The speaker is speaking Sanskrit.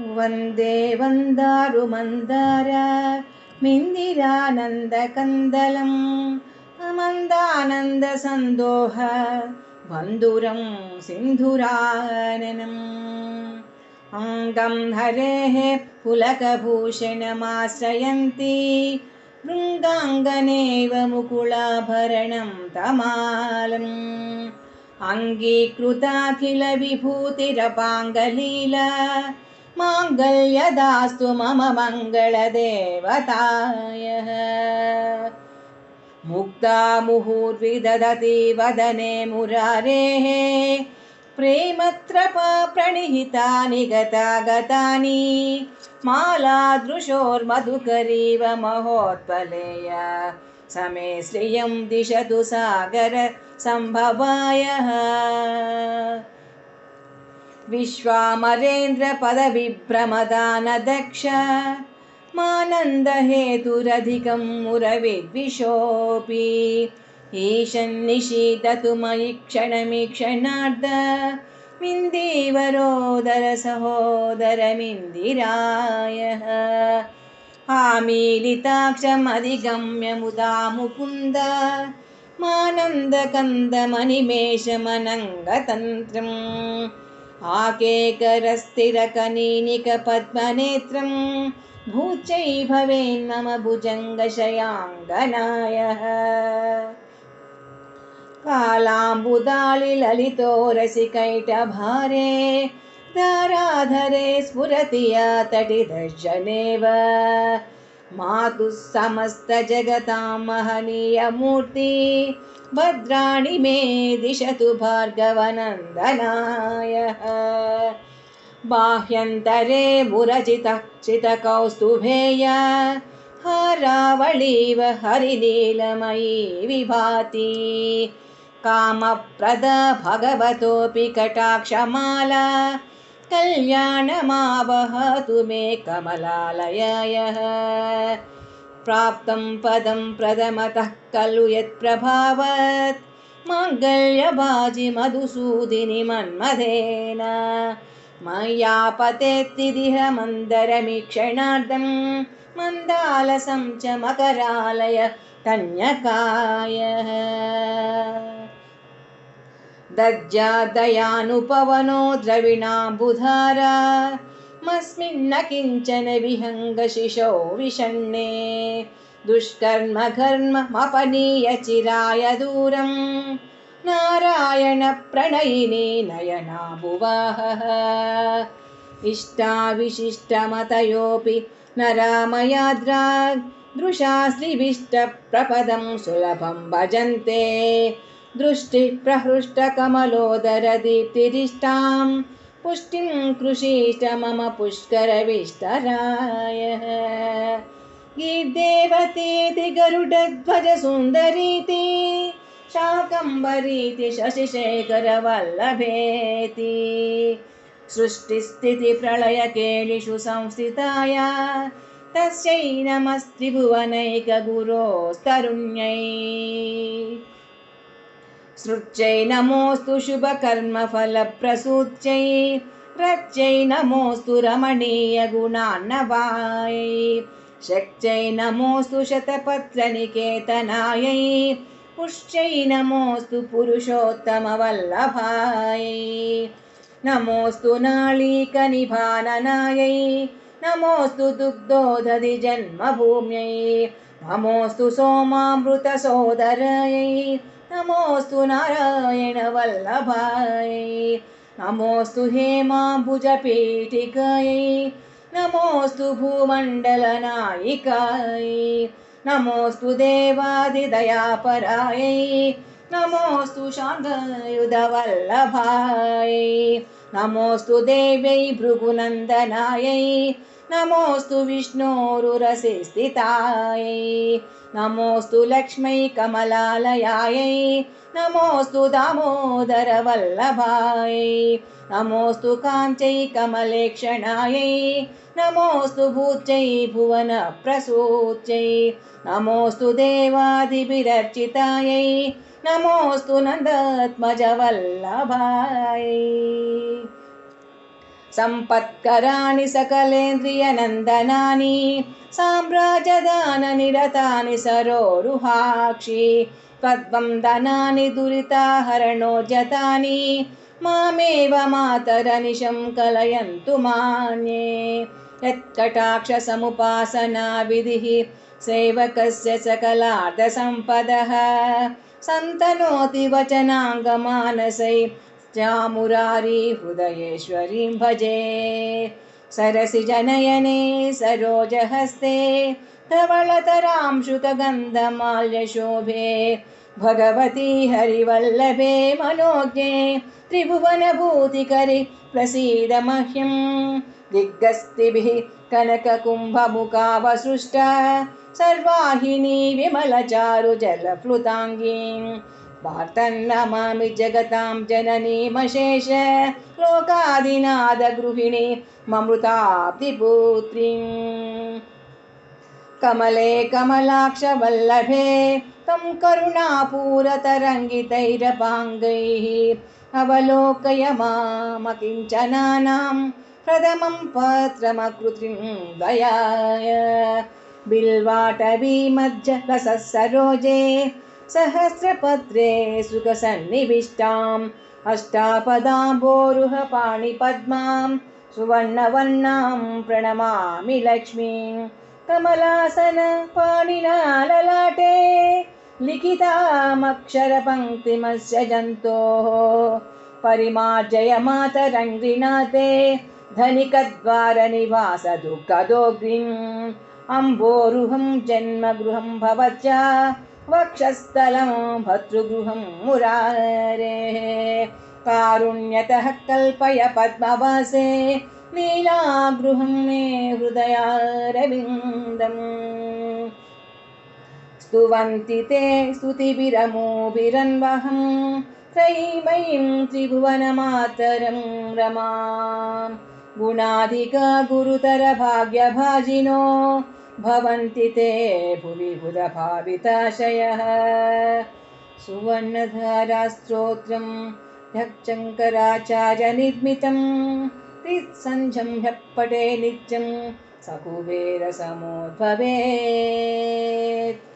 वन्दे वन्दारुमन्दार मिन्दिरानन्दकन्दलम् अमन्दानन्दसन्दोह बन्धुरं सिन्धुराननम् अङ्गं हरेः पुलकभूषणमाश्रयन्ती भृङ्गाङ्गनेव मुकुलाभरणं तमालम् अङ्गीकृताखिलविभूतिरपाङ्गलीला माङ्गल्यदास्तु मम मङ्गलदेवतायः मुक्ता मुहुर्विदधति वदने मुरारेः प्रेमत्रपा प्रणिहिता निगता गतानि मालादृशोर्मधुकरीव महोत्पलेय समे श्रियं दिशतु सागर सम्भवायः विश्वामरेन्द्र पदविभ्रमदानदक्ष मानन्दहेतुरधिकं मुरविद्विषोऽपि ईशन्निशीदतु मयि क्षणमीक्षणार्ध मिन्दीवरोदर सहोदरमिन्दिरायः आमीलिताक्षमधिगम्य मुदा मुकुन्द मानन्दकन्दमनिमेषमनङ्गतन्त्रम् आकेकरस्थिरकनीनिकपद्मनेत्रं भूचै भवेन्मम भुजङ्गशयाङ्गनायः कालाम्बुदालिललितो रसिकैटभारे दाराधरे स्फुरति या तटिदर्शनेव मातुः समस्तजगतां महनीयमूर्ति भद्राणि मे दिशतु भार्गवनन्दनायः बाह्यन्तरे मुरजितः चितकौस्तुभेय हारावळीव हरिनीलमयी विभाति कामप्रद भगवतोऽपि कटाक्षमाला कल्याणमावहतु मे कमलालयः प्राप्तं पदं प्रथमतः खलु यत्प्रभावत् माङ्गल्यबाजि मधुसूदिनि मन्मथेन मया पतेत्तिदिह मन्दरमीक्षणार्धं मन्दालसं च मकरालय कन्यकायः दज्जादयानुपवनो द्रविणाम्बुधारा मस्मिन्न किञ्चन विहङ्गशिशो विषण्णे दुष्कर्म घर्ममपनीय चिराय दूरं नारायण प्रणयिनी नयनाभुवाहः इष्टाविशिष्टमतयोऽपि नरामयाद्राग् दृशाश्रिविष्टप्रपदं सुलभं भजन्ते दृष्टिप्रहृष्टकमलोदरदीप्तिरिष्टां पुष्टिं कृषीष्ट मम पुष्करविष्टरायः गीर्देवतीति गरुडध्वजसुन्दरीति शाकम्भरीति शशिशेखरवल्लभेति सृष्टिस्थितिप्रलयकेलिषु संस्थिताया तस्यै नमस्त्रिभुवनैकगुरोस्तरुण्यै सृच्यै नमोऽस्तु शुभकर्मफलप्रसूच्यै रच्यै नमोऽस्तु रमणीयगुणान्नवायै शक्त्यै नमोऽस्तु शतपत्रनिकेतनायै पुष्ट्यै नमोऽस्तु पुरुषोत्तमवल्लभायै नमोऽस्तु नाळीकनिभाननायै नमोऽस्तु दुग्धोदधिजन्मभूम्यै नमोऽस्तु सोमामृतसोदरायै नमोऽस्तु नारायणवल्लभायै नमोऽस्तु हेमाम्बुजपीठिकायै नमोऽस्तु भूमण्डलनायिकायै नमोऽस्तु देवादिदयापरायै नमोऽस्तु शान्तयुधवल्लभायै नमोऽस्तु देव्यै भृगुनन्दनायै नमोऽस्तु विष्णोरुरसे स्थितायै नमोऽस्तु लक्ष्मै कमलालयायै नमोऽस्तु दामोदरवल्लभायै नमोऽस्तु काञ्चै कमलेक्षणायै नमोऽस्तु भूत्यै भुवनप्रसूच्यै नमोऽस्तु देवादिभिरर्चितायै नमोऽस्तु नन्दात्मजवल्लभायै सम्पत्कराणि सकलेन्द्रियनन्दनानि साम्राज्यदाननिरतानि सरोरुहाक्षि त्वद्वन्दनानि दुरिताहरणोज्जतानि मामेव मातरनिशं कलयन्तु मान्ये यत्कटाक्षसमुपासना विधिः सेवकस्य सकलार्थसम्पदः सन्तनोति वचनाङ्गमानसै मुरारी हृदयेश्वरीं भजे सरसिजनयने सरोजहस्ते धवलतरां शुकगन्धमाल्यशोभे भगवती हरिवल्लभे मनोज्ञे त्रिभुवनभूतिकरि प्रसीद मह्यं दिग्गस्तिभिः कनककुम्भमुखावसृष्टा सर्वाहिनी विमलचारुजलप्लुताङ्गीं वार्तन्नमामि जगतां जननीमशेष लोकादिनादगृहिणी ममृताब्धिपुत्रीम् कमले कमलाक्षवल्लभे तं करुणापूरतरङ्गितैरपाङ्गैः अवलोकय मामकिञ्चनानां प्रथमं पत्रमकृतिं दयाय बिल्वाटवी मध्यलसः सरोजे सहस्रपत्रे सुखसन्निविष्टाम् अष्टापदाम्बोरुह पाणिपद्मां सुवर्णवर्णां प्रणमामि लक्ष्मीं कमलासन पाणिना ललाटे लिखितामक्षरपङ्क्तिमस्य जन्तोः परिमार्जय मातरङ्घ्रिनाथे धनिकद्वारनिवास दुःखदोग्रीम् अम्बोरुहं जन्मगृहं भवत्या वक्षस्थलं भर्तृगृहं मुरारेः कारुण्यतः कल्पय पद्मवासे लीलागृहं मे हृदयारविन्दम् स्तुवन्ति ते स्तुतिभिरमोभिरन्वहं त्रयीमयीं त्रिभुवनमातरं रमां गुणाधिका गुरुतर भाग्यभाजिनो भवन्ति ते भुवि बुधभाविताशयः सुवर्णधारास्तोत्रं ह्यक्षङ्कराचार्यनिर्मितं त्रिसन्ध्यं ह्यपठे नित्यं स कुबेरसमो भवेत्।